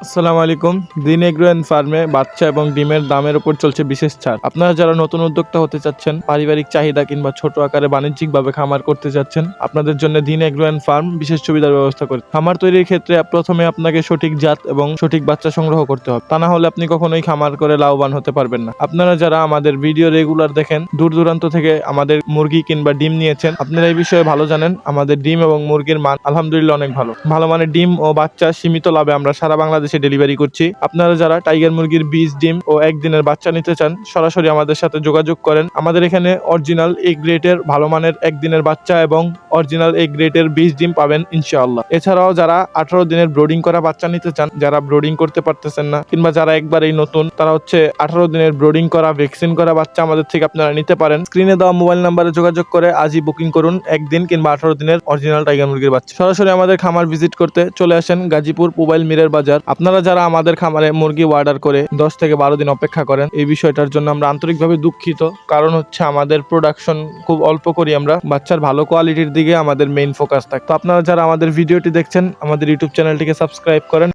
আসসালামু আলাইকুম। দিন এগ্রো অ্যান্ড ফার্মে বাচ্চা এবং ডিমের দামের উপর চলছে বিশেষ ছাড়। আপনারা যারা নতুন উদ্যোক্তা হতে চাচ্ছেন, পারিবারিক চাহিদা কিংবা ছোট আকারে বাণিজ্যিকভাবে খামার করতে চাচ্ছেন, আপনাদের জন্য দিন এগ্রো অ্যান্ড ফার্ম বিশেষ সুবিধার ব্যবস্থা করে। খামার তৈরির ক্ষেত্রে প্রথমে আপনাকে সঠিক জাত এবং সঠিক বাচ্চা সংগ্রহ করতে হবে। তা না হলে আপনি কখনোই খামার করে লাভবান হতে পারবেন না। আপনারা যারা আমাদের ভিডিও রেগুলার দেখেন, দূর দূরান্ত থেকে আমাদের মুরগি কিংবা ডিম নিয়েছেন, আপনারা এই বিষয়ে ভালো জানেন। আমাদের ডিম এবং মুরগির মান আলহামদুলিল্লাহ অনেক ভালো। ভালো মানের ডিম ও বাচ্চা সীমিত লাভে আমরা সারা বাংলাদেশে ডেলিভারি করছি। আপনারা যারা টাইগার মুরগির বীজ ডিম ও একদিনের বাচ্চা নিতে চান, সরাসরি আমাদের সাথে যোগাযোগ করেন। আমাদের এখানে অরিজিনাল এ গ্রেডের ভালো মানের একদিনের বাচ্চা এবং অরিজিনাল এ গ্রেডের বীজ ডিম পাবেন ইনশাআল্লাহ। এছাড়াও যারা 18 দিনের ব্রোডিং করা বাচ্চা নিতে চান, যারা ব্রোডিং করতে পারতেছেন না কিংবা যারা একবারেই নতুন, তারা 18 দিনের ব্রোডিং করা ভ্যাকসিন করা বাচ্চা আমাদের থেকে আপনারা নিতে পারেন। স্ক্রিনে দেওয়া মোবাইল নাম্বারে যোগাযোগ করে আজই বুকিং করুন একদিন কিংবা 18 দিনের অরিজিনাল টাইগার মুরগির বাচ্চা। সরাসরি আমাদের খামার ভিজিট করতে চলে আসেন গাজীপুর পুবাইল মিরের বাজার। আপনারা যারা আমাদের খামারে মুরগি অর্ডার করে 10 থেকে 12 দিন অপেক্ষা করেন, এই বিষয়টার জন্য আমরা আন্তরিকভাবে দুঃখিত। কারণ আমাদের প্রোডাকশন খুব অল্প করি আমরা, বাচ্চার ভালো কোয়ালিটির দিকে আমাদের মেইন ফোকাস থাকে। তো আপনারা যারা আমাদের ভিডিওটি দেখছেন, আমাদের ইউটিউব চ্যানেলটিকে সাবস্ক্রাইব করেন।